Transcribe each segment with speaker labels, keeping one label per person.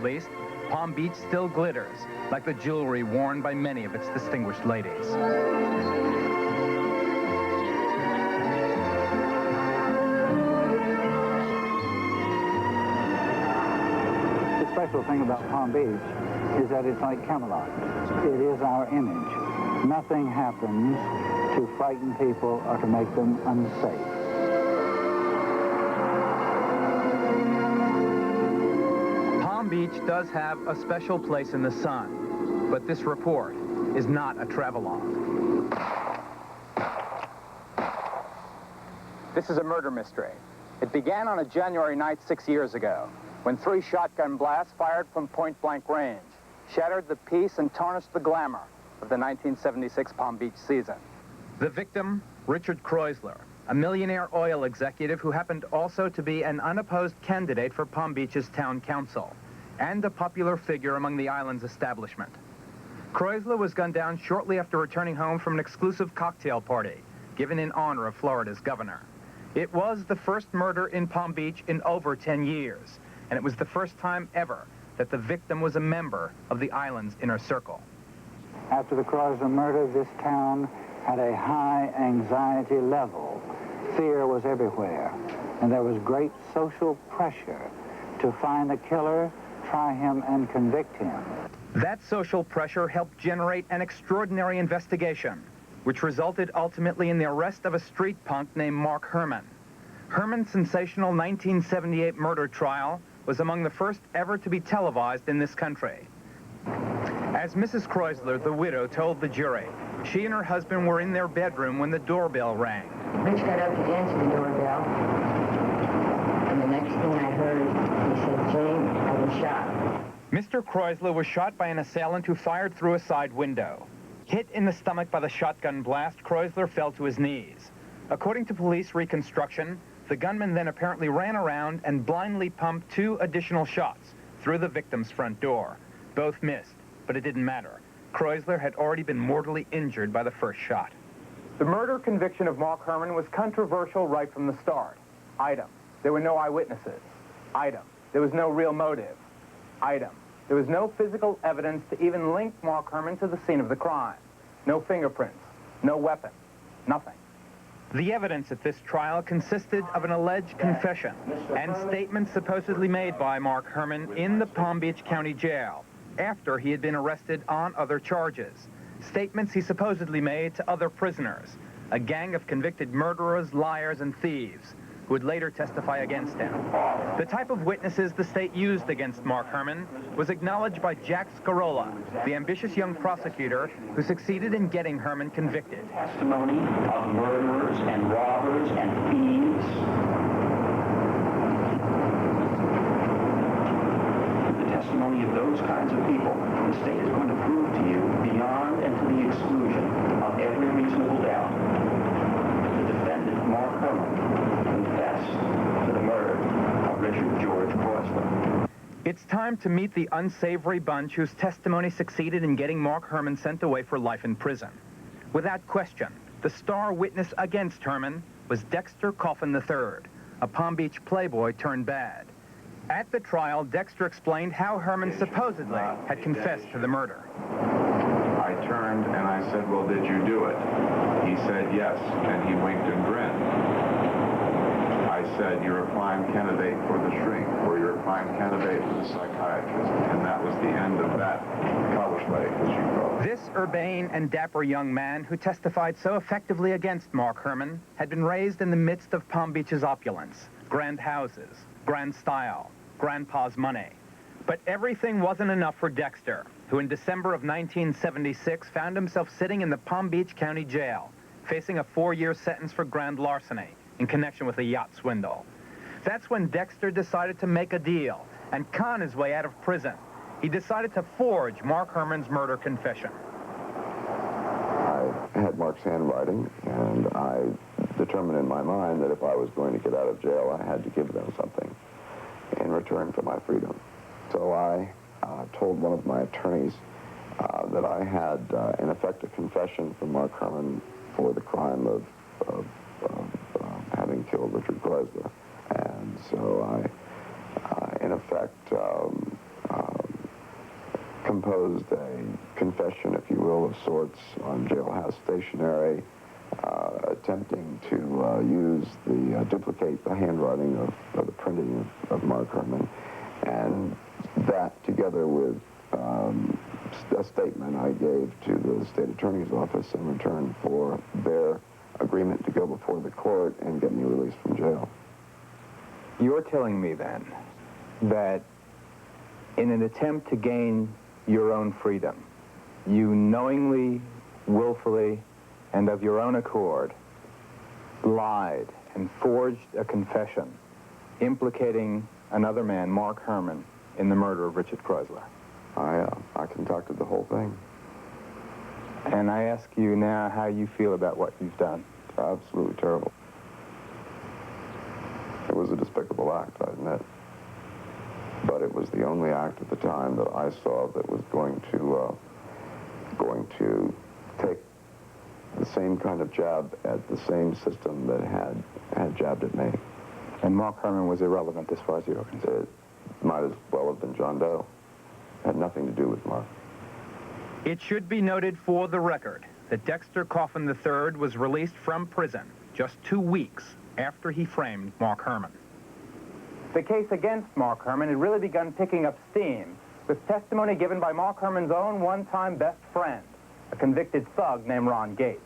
Speaker 1: At least, Palm Beach still glitters, like the jewelry worn by many of its distinguished ladies.
Speaker 2: The special thing about Palm Beach is that it's like Camelot. It is our image. Nothing happens to frighten people or to make them unsafe.
Speaker 1: Palm Beach does have a special place in the sun, but this report is not a travelogue. This is a murder mystery. It began on a January night 6 years ago, when 3 shotgun blasts fired from point-blank range shattered the peace and tarnished the glamour of the 1976 Palm Beach season. The victim, Richard Kreuzler, a millionaire oil executive who happened also to be an unopposed candidate for Palm Beach's town council, and a popular figure among the island's establishment. Kreuzler was gunned down shortly after returning home from an exclusive cocktail party given in honor of Florida's governor. It was the first murder in Palm Beach in over 10 years, and it was the first time ever that the victim was a member of the island's inner circle.
Speaker 2: After the Kreuzler murder, this town had a high anxiety level. Fear was everywhere, and there was great social pressure to find the killer, try him, and convict him.
Speaker 1: That social pressure helped generate an extraordinary investigation, which resulted ultimately in the arrest of a street punk named Mark Herman. Herman's sensational 1978 murder trial was among the first ever to be televised in this country. As Mrs. Kreuzler, the widow, told the jury, she and her husband were in their bedroom when the doorbell rang.
Speaker 3: Rich got up to answer the doorbell, and the next thing I heard, he said, "Jane, I've been shot."
Speaker 1: Mr. Kreuzler was shot by an assailant who fired through a side window. Hit in the stomach by the shotgun blast, Kreuzler fell to his knees. According to police reconstruction, the gunman then apparently ran around and blindly pumped 2 additional shots through the victim's front door. Both missed, but it didn't matter. Kreuzler had already been mortally injured by the first shot. The murder conviction of Mark Herman was controversial right from the start. Item, there were no eyewitnesses. Item, there was no real motive. Item, there was no physical evidence to even link Mark Herman to the scene of the crime. No fingerprints, no weapon, nothing. The evidence at this trial consisted of an alleged confession and statements supposedly made by Mark Herman in the Palm Beach County Jail after he had been arrested on other charges. Statements he supposedly made to other prisoners, a gang of convicted murderers, liars, and thieves who would later testify against him. The type of witnesses the state used against Mark Herman was acknowledged by Jack Scarola, the ambitious young prosecutor who succeeded in getting Herman convicted.
Speaker 4: Testimony of murderers and robbers and thieves. The testimony of those kinds of people, the state is going to prove to you, beyond and to the exclusion of every reasonable doubt, that the defendant, Mark Herman, confessed to the murder of Richard George Kreuzler.
Speaker 1: It's time to meet the unsavory bunch whose testimony succeeded in getting Mark Herman sent away for life in prison. Without question, the star witness against Herman was Dexter Coffin III, a Palm Beach playboy turned bad. At the trial, Dexter explained how Herman supposedly had confessed to the murder.
Speaker 5: I turned and I said, "Well, did you do it?" He said, "Yes," and he winked and grinned. I said, "You're a prime candidate for the shrink," or "You're a prime candidate for the psychiatrist," and that was the end of that college play, as you call it.
Speaker 1: This urbane and dapper young man who testified so effectively against Mark Herman had been raised in the midst of Palm Beach's opulence, grand houses, grand style, grandpa's money. But everything wasn't enough for Dexter, who in December of 1976 found himself sitting in the Palm Beach County Jail, facing a 4-year sentence for grand larceny in connection with a yacht swindle. That's when Dexter decided to make a deal and con his way out of prison. He decided to forge Mark Herman's murder confession.
Speaker 6: I had Mark's handwriting, and I determined in my mind that if I was going to get out of jail, I had to give them something in return for my freedom. So I told one of my attorneys that I had, in effect, a confession from Mark Herman for the crime of having killed Richard Kreuzler. And so I in effect, composed a confession, if you will, of sorts on jailhouse stationery, attempting to duplicate the handwriting of the printing of Mark Herman, and that together with a statement I gave to the state attorney's office in return for their agreement to go before the court and get me released from jail.
Speaker 1: You're telling me then that in an attempt to gain your own freedom, you knowingly, willfully, and of your own accord lied and forged a confession implicating another man, Mark Herman, in the murder of Richard Kreuzler.
Speaker 6: I concocted the whole thing.
Speaker 1: And I ask you now how you feel about what you've done.
Speaker 6: Absolutely terrible. It was a despicable act, I admit. But it was the only act at the time that I saw that was going to take the same kind of jab at the same system that had jabbed at me.
Speaker 1: And Mark Herman was irrelevant as far as you're concerned.
Speaker 6: It might as well have been John Doe. It had nothing to do with Mark.
Speaker 1: It should be noted for the record that Dexter Coffin III was released from prison just 2 weeks after he framed Mark Herman. The case against Mark Herman had really begun picking up steam with testimony given by Mark Herman's own one-time best friend, a convicted thug named Ron Gates.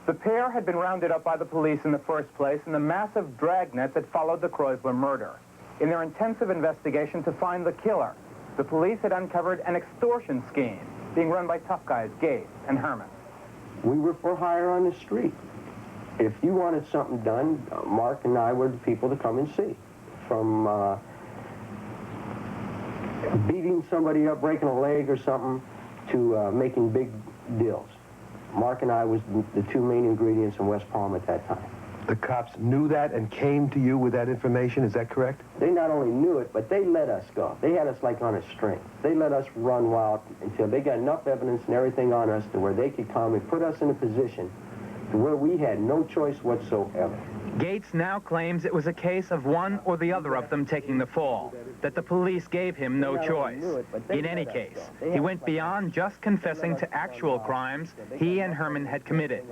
Speaker 1: The pair had been rounded up by the police in the first place in the massive dragnet that followed the Kreuzler murder. In their intensive investigation to find the killer, the police had uncovered an extortion scheme being run by tough guys Gates and Herman.
Speaker 7: We were for hire on the street. If you wanted something done, Mark and I were the people to come and see. From beating somebody up, breaking a leg or something, to making big deals. Mark and I was the two main ingredients in West Palm at that time.
Speaker 8: The cops knew that and came to you with that information, is that correct?
Speaker 7: They not only knew it, but they let us go. They had us like on a string. They let us run wild until they got enough evidence and everything on us to where they could come and put us in a position to where we had no choice whatsoever.
Speaker 1: Gates now claims it was a case of one or the other of them taking the fall, that the police gave him no choice. In any case, he went beyond just confessing to actual crimes he and Herman had committed.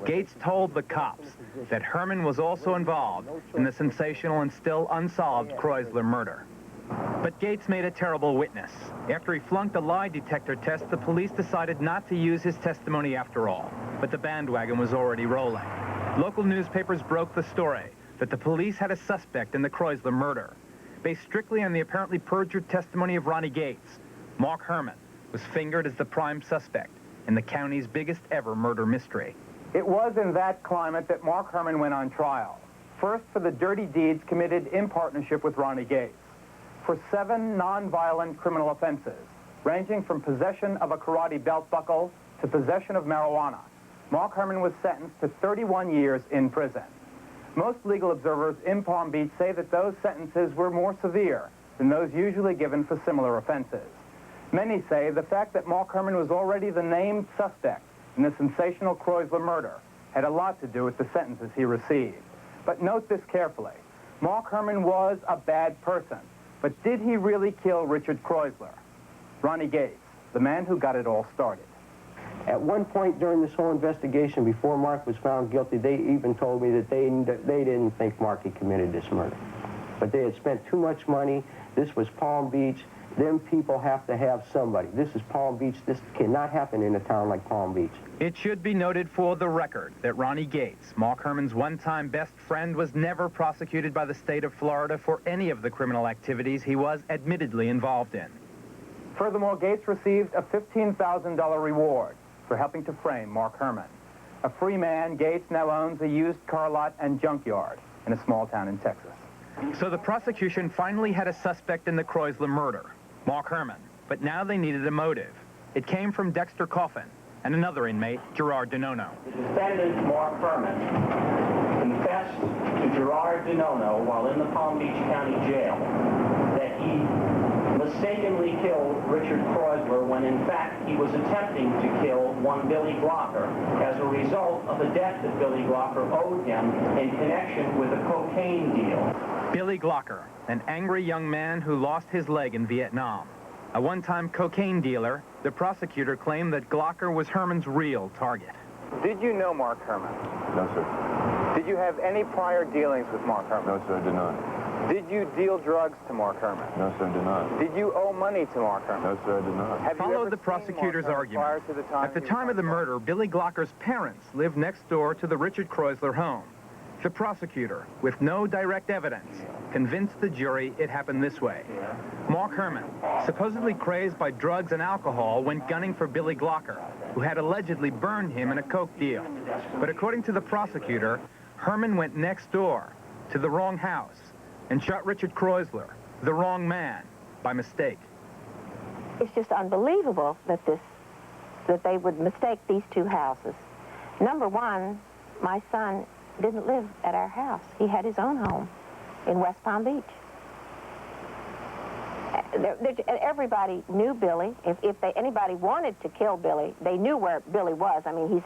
Speaker 1: Gates told the cops that Herman was also involved in the sensational and still unsolved Kreuzler murder. But Gates made a terrible witness. After he flunked a lie detector test, the police decided not to use his testimony after all. But the bandwagon was already rolling. Local newspapers broke the story that the police had a suspect in the Kreuzler murder. Based strictly on the apparently perjured testimony of Ronnie Gates, Mark Herman was fingered as the prime suspect in the county's biggest ever murder mystery. It was in that climate that Mark Herman went on trial. First for the dirty deeds committed in partnership with Ronnie Gates. For 7 non-violent criminal offenses, ranging from possession of a karate belt buckle to possession of marijuana, Mark Herman was sentenced to 31 years in prison. Most legal observers in Palm Beach say that those sentences were more severe than those usually given for similar offenses. Many say the fact that Mark Herman was already the named suspect in the sensational Kreuzler murder had a lot to do with the sentences he received. But note this carefully. Mark Herman was a bad person, but did he really kill Richard Kreuzler? Ronnie Gates, the man who got it all started.
Speaker 7: At one point during this whole investigation, before Mark was found guilty, they even told me that they didn't think Mark had committed this murder. But they had spent too much money. This was Palm Beach. Them people have to have somebody. This is Palm Beach. This cannot happen in a town like Palm Beach.
Speaker 1: It should be noted for the record that Ronnie Gates, Mark Herman's one-time best friend, was never prosecuted by the state of Florida for any of the criminal activities he was admittedly involved in. Furthermore, Gates received a $15,000 reward for helping to frame Mark Herman. A free man, Gates now owns a used car lot and junkyard in a small town in Texas. So the prosecution finally had a suspect in the Kreuzler murder, Mark Herman, but now they needed a motive. It came from Dexter Coffin and another inmate, Gerard DeNono.
Speaker 4: The defendant, Mark Herman, confessed to Gerard DeNono while in the Palm Beach County Jail that he mistakenly killed Richard Kreuzler when in fact he was attempting to kill one Billy Glocker as a result of a debt that Billy Glocker owed him in connection with a cocaine deal.
Speaker 1: Billy Glocker, an angry young man who lost his leg in Vietnam. A one-time cocaine dealer, the prosecutor claimed that Glocker was Herman's real target.
Speaker 9: Did you know Mark Herman?
Speaker 10: No, sir.
Speaker 9: Did you have any prior dealings with Mark Herman?
Speaker 10: No, sir, I did not.
Speaker 9: Did you deal drugs to Mark Herman?
Speaker 10: No, sir, I did not.
Speaker 9: Did you owe money to Mark Herman?
Speaker 10: No, sir, I did not.
Speaker 9: Have you
Speaker 1: Followed
Speaker 9: ever
Speaker 1: the
Speaker 9: seen
Speaker 1: prosecutor's
Speaker 9: Mark Herman
Speaker 1: argument.
Speaker 9: prior to the time
Speaker 1: At the
Speaker 9: he was
Speaker 1: time of the
Speaker 9: on trial?
Speaker 1: murder, Billy Glocker's parents lived next door to the Richard Kreuzler home. The prosecutor, with no direct evidence, convinced the jury it happened this way. Mark Herman, supposedly crazed by drugs and alcohol, went gunning for Billy Glocker, who had allegedly burned him in a coke deal. But according to the prosecutor, Herman went next door to the wrong house and shot Richard Kreuzler, the wrong man, by mistake.
Speaker 11: It's just unbelievable that they would mistake these two houses. Number one, my son didn't live at our house. He had his own home in West Palm Beach. Everybody knew Billy. If anybody wanted to kill Billy, they knew where Billy was. I mean, he's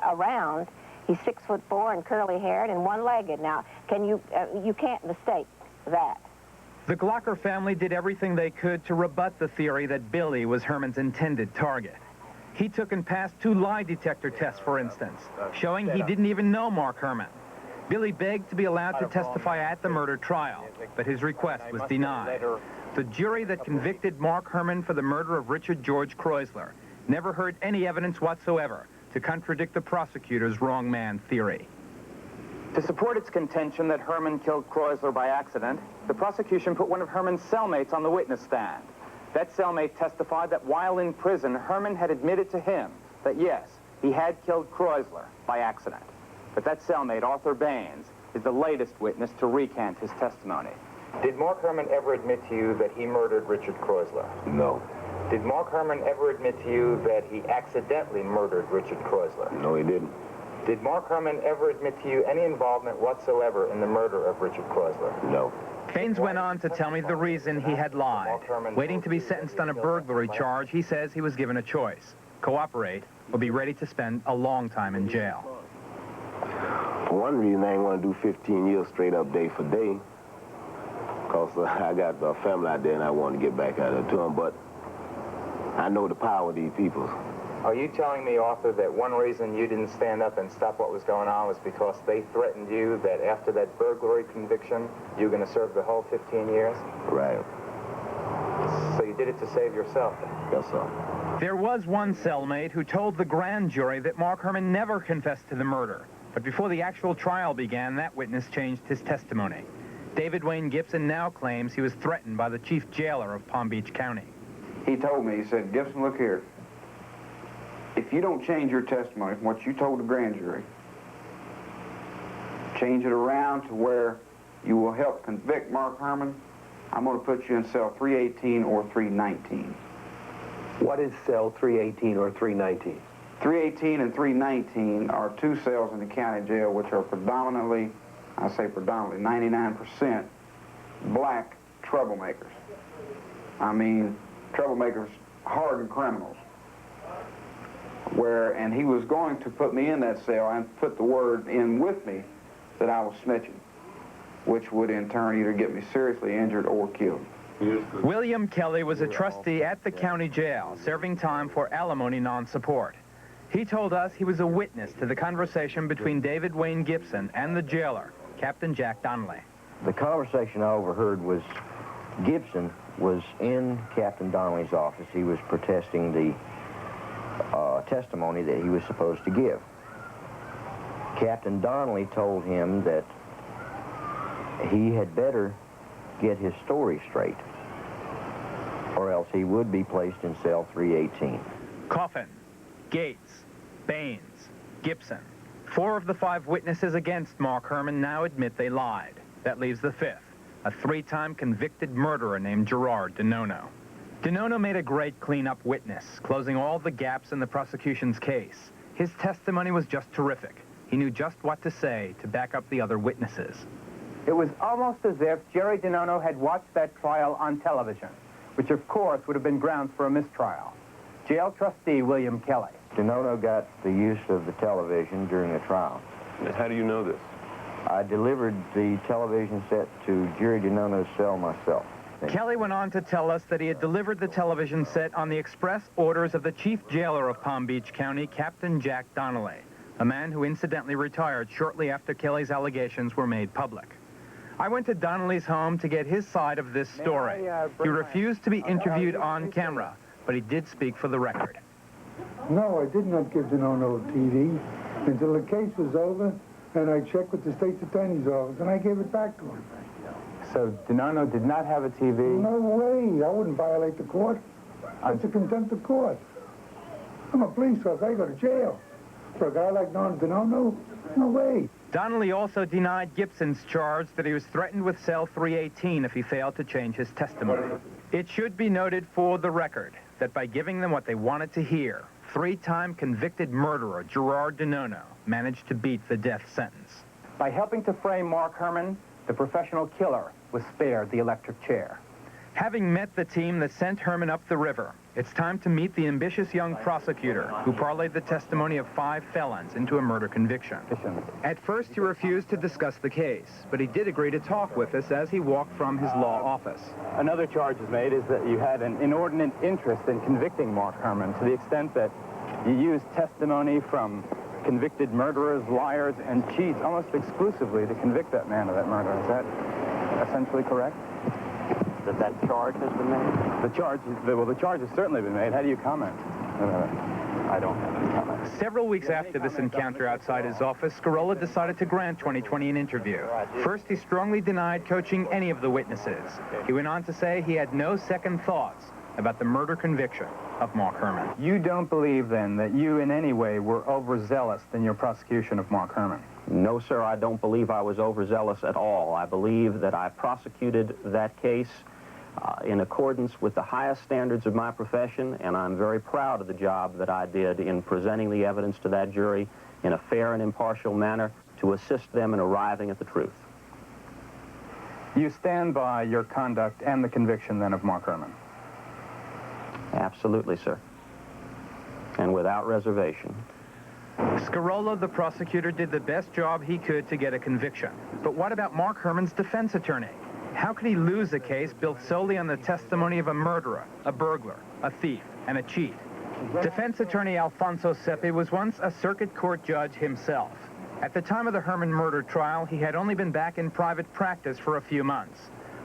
Speaker 11: around. He's 6'4" and curly-haired and one-legged. Now, you can't mistake that.
Speaker 1: The Glocker family did everything they could to rebut the theory that Billy was Herman's intended target. He took and passed 2 lie detector tests, for instance, showing he didn't even know Mark Herman. Billy begged to be allowed to testify at the murder trial, but his request was denied. The jury that convicted Mark Herman for the murder of Richard George Kreuzler never heard any evidence whatsoever to contradict the prosecutor's wrong man theory.
Speaker 9: To support its contention that Herman killed Kreuzler by accident, the prosecution put one of Herman's cellmates on the witness stand. That cellmate testified that while in prison, Herman had admitted to him that, yes, he had killed Kreuzler by accident. But that cellmate, Arthur Baines, is the latest witness to recant his testimony. Did Mark Herman ever admit to you that he murdered Richard Kreuzler?
Speaker 10: No.
Speaker 9: Did Mark Herman ever admit to you that he accidentally murdered Richard Kreuzler?
Speaker 10: No, he didn't.
Speaker 9: Did Mark Herman ever admit to you any involvement whatsoever in the murder of Richard Kreuzler?
Speaker 10: No.
Speaker 1: Baines went on to tell me the reason he had lied. Waiting to be sentenced on a burglary charge, he says he was given a choice: cooperate or be ready to spend a long time in jail.
Speaker 10: For one reason, I ain't want to do 15 years straight up day for day, because I got a family out there and I want to get back out there to them, but I know the power of these people.
Speaker 9: Are you telling me, Arthur, that one reason you didn't stand up and stop what was going on was because they threatened you that after that burglary conviction, you were going to serve the whole 15 years?
Speaker 10: Right.
Speaker 9: So you did it to save yourself?
Speaker 10: Yes, sir.
Speaker 1: There was one cellmate who told the grand jury that Mark Herman never confessed to the murder. But before the actual trial began, that witness changed his testimony. David Wayne Gibson now claims he was threatened by the chief jailer of Palm Beach County.
Speaker 12: He told me, he said, "Gibson, look here. If you don't change your testimony from what you told the grand jury, change it around to where you will help convict Mark Herman, I'm going to put you in cell 318 or 319.
Speaker 8: What is cell 318 or 319?
Speaker 12: 318 and 319 are 2 cells in the county jail which are predominantly, I say predominantly, 99% black troublemakers. I mean, troublemakers, hardened criminals. And he was going to put me in that cell and put the word in with me that I was snitching, which would in turn either get me seriously injured or killed.
Speaker 1: William Kelly was a trustee at the county jail, serving time for alimony non-support. He told us he was a witness to the conversation between David Wayne Gibson and the jailer, Captain Jack Donnelly.
Speaker 7: The conversation I overheard was Gibson was in Captain Donnelly's office. He was protesting the testimony that he was supposed to give. Captain Donnelly told him that he had better get his story straight, or else he would be placed in cell 318.
Speaker 1: Coffin, Gates, Baines, Gibson. 4 of the 5 witnesses against Mark Herman now admit they lied. That leaves the 5th, a 3-time convicted murderer named Gerard DeNono. DeNono made a great clean-up witness, closing all the gaps in the prosecution's case. His testimony was just terrific. He knew just what to say to back up the other witnesses.
Speaker 9: It was almost as if Jerry DeNono had watched that trial on television, which of course would have been grounds for a mistrial. Jail trustee William Kelly.
Speaker 7: DeNono got the use of the television during the trial.
Speaker 10: How do you know this?
Speaker 7: I delivered the television set to Jerry DeNono's cell myself.
Speaker 1: Kelly went on to tell us that he had delivered the television set on the express orders of the chief jailer of Palm Beach County, Captain Jack Donnelly, a man who incidentally retired shortly after Kelly's allegations were made public. I went to Donnelly's home to get his side of this story. He refused to be interviewed on camera, but he did speak for the record.
Speaker 13: No, I did not give DeNono TV until the case was over, and I checked with the state's attorney's office, and I gave it back to him.
Speaker 9: So DeNono did not have a TV?
Speaker 13: No way. I wouldn't violate the court. It's a contempt of court. I'm a police officer. I go to jail. For a guy like DeNono, no way.
Speaker 1: Donnelly also denied Gibson's charge that he was threatened with cell 318 if he failed to change his testimony. It should be noted for the record that by giving them what they wanted to hear, three-time convicted murderer Gerard DeNono managed to beat the death sentence. By helping to frame Mark Herman, the professional killer was spared the electric chair. Having met the team that sent Herman up the river, it's time to meet the ambitious young prosecutor who parlayed the testimony of 5 felons into a murder conviction. At first, he refused to discuss the case, but he did agree to talk with us as he walked from his law office.
Speaker 9: Another charge is made is that you had an inordinate interest in convicting Mark Herman to the extent that you used testimony from convicted murderers, liars, and cheats almost exclusively to convict that man of that murder. Is that essentially correct?
Speaker 10: That charge has been made?
Speaker 9: The charge has certainly been made. How do you comment?
Speaker 10: I don't have any comment.
Speaker 1: Several weeks after this encounter outside his office, Scarola decided to grant 2020 an interview. First, he strongly denied coaching any of the witnesses. He went on to say he had no second thoughts about the murder conviction of Mark Herman. You don't believe, then, that you in any way were overzealous in your prosecution of Mark Herman?
Speaker 4: No, sir, I don't believe I was overzealous at all. I believe that I prosecuted that case in accordance with the highest standards of my profession, and I'm very proud of the job that I did in presenting the evidence to that jury in a fair and impartial manner to assist them in arriving at the truth.
Speaker 1: You stand by your conduct and the conviction, then, of Mark Herman?
Speaker 4: Absolutely, sir, and without reservation.
Speaker 1: Scarola, the prosecutor, did the best job he could to get a conviction. But what about Mark Herman's defense attorney? How could he lose a case built solely on the testimony of a murderer, a burglar, a thief, and a cheat? Defense attorney Alfonso Seppi was once a circuit court judge himself. At the time of the Herman murder trial, he had only been back in private practice for a few months.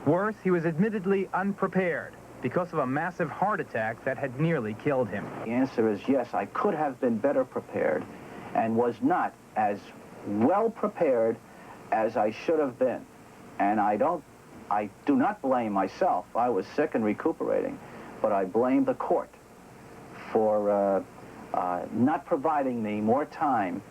Speaker 1: Worse, he was admittedly unprepared because of a massive heart attack that had nearly killed him.
Speaker 14: The answer is yes, I could have been better prepared and was not as well prepared as I should have been. And I do not blame myself. I was sick and recuperating, but I blame the court for not providing me more time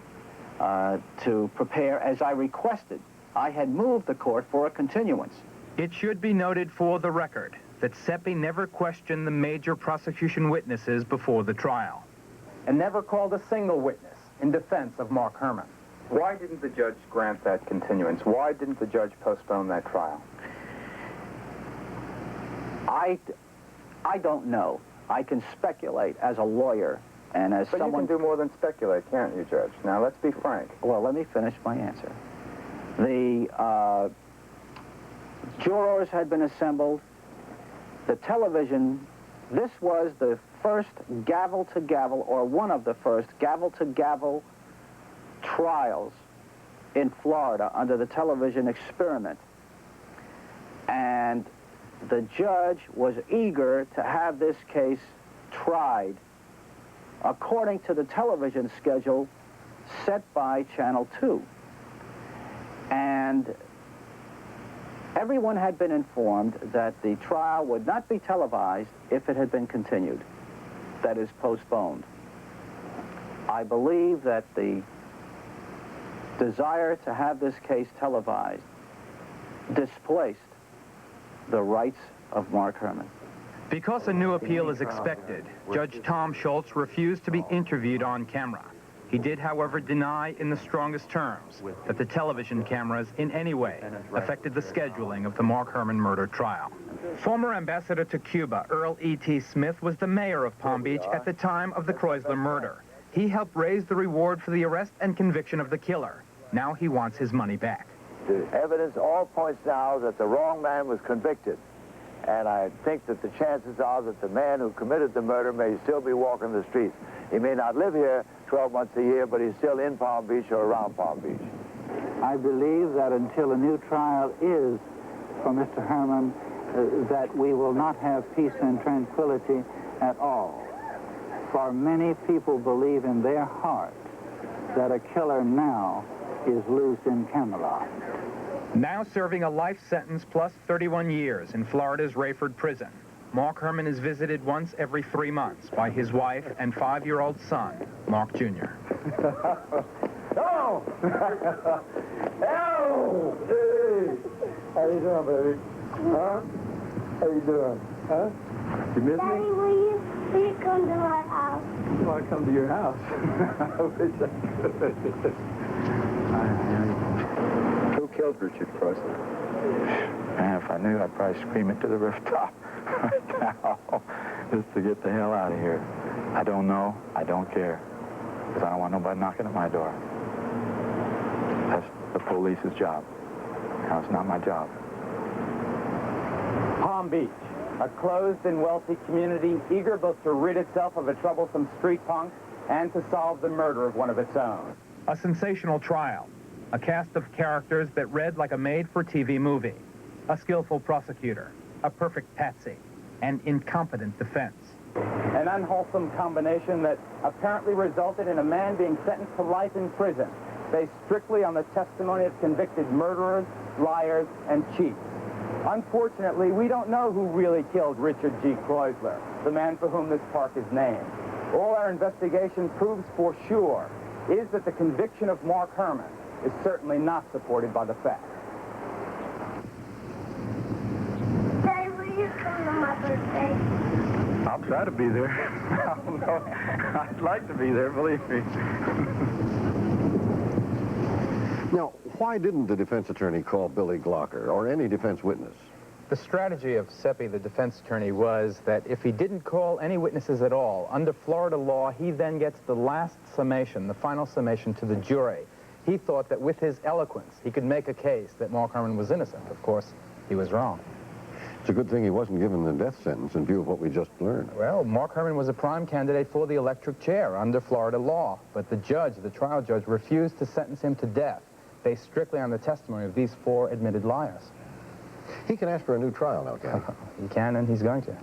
Speaker 14: to prepare as I requested. I had moved the court for a continuance.
Speaker 1: It should be noted for the record that Seppi never questioned the major prosecution witnesses before the trial, and never called a single witness in defense of Mark Herman. Why didn't the judge grant that continuance? Why didn't the judge postpone that trial?
Speaker 14: I don't know. I can speculate as a lawyer and as someone...
Speaker 9: But you can do more than speculate, can't you, Judge? Now, let's be frank.
Speaker 14: Well, let me finish my answer. The jurors had been assembled. The television, this was the first gavel-to-gavel, or one of the first gavel-to-gavel trials in Florida under the television experiment. And the judge was eager to have this case tried according to the television schedule set by Channel 2. And everyone had been informed that the trial would not be televised if it had been continued, that is, postponed. I believe that the desire to have this case televised displaced the rights of Mark Herman.
Speaker 1: Because a new appeal is expected, Judge Tom Schultz refused to be interviewed on camera. He did, however, deny in the strongest terms that the television cameras in any way affected the scheduling of the Mark Herman murder trial. Former ambassador to Cuba, Earl E.T. Smith, was the mayor of Palm Beach at the time of the Kreuzler murder. He helped raise the reward for the arrest and conviction of the killer. Now he wants his money back.
Speaker 15: The evidence all points now that the wrong man was convicted. And I think that the chances are that the man who committed the murder may still be walking the streets. He may not live here 12 months a year, but he's still in Palm Beach or around Palm Beach.
Speaker 2: I believe that until a new trial is for Mr. Herman, that we will not have peace and tranquility at all. For many people believe in their heart that a killer now is loose in Camelot.
Speaker 1: Now serving a life sentence plus 31 years in Florida's Rayford prison, Mark Herman is visited once every 3 months by his wife and 5-year-old son, Mark Jr.
Speaker 15: Oh! Oh! Hey! How you doing, baby? Huh? How you doing? Huh? You miss
Speaker 16: Daddy,
Speaker 15: me?
Speaker 16: will you come to my house?
Speaker 15: I want to come to your house. I wish I could. Who killed Richard Crossland? Man, if I knew, I'd probably scream it to the rooftop right now, just to get the hell out of here. I don't know. I don't care. Because I don't want nobody knocking at my door. That's the police's job. Now, it's not my job.
Speaker 9: Palm Beach, a closed and wealthy community eager both to rid itself of a troublesome street punk and to solve the murder of one of its own.
Speaker 1: A sensational trial, a cast of characters that read like a made-for-TV movie, a skillful prosecutor, a perfect patsy, an incompetent defense.
Speaker 9: An unwholesome combination that apparently resulted in a man being sentenced to life in prison, based strictly on the testimony of convicted murderers, liars, and cheats. Unfortunately, we don't know who really killed Richard G. Kreuzler, the man for whom this park is named. All our investigation proves for sure is that the conviction of Mark Herman is certainly not supported by the facts.
Speaker 16: Daddy, will you come to my birthday?
Speaker 15: I'll try to be there. I'd like to be there, believe me.
Speaker 8: Now, why didn't the defense attorney call Billy Glocker or any defense witness?
Speaker 1: The strategy of Seppi, the defense attorney, was that if he didn't call any witnesses at all, under Florida law, he then gets the last summation, the final summation to the jury. He thought that with his eloquence, he could make a case that Mark Herman was innocent. Of course, he was wrong.
Speaker 8: It's a good thing he wasn't given the death sentence in view of what we just learned.
Speaker 1: Well, Mark Herman was a prime candidate for the electric chair under Florida law, but the judge, the trial judge, refused to sentence him to death, based strictly on the testimony of these 4 admitted liars.
Speaker 8: He can ask for a new trial now, can't he?
Speaker 1: He can, and he's going to.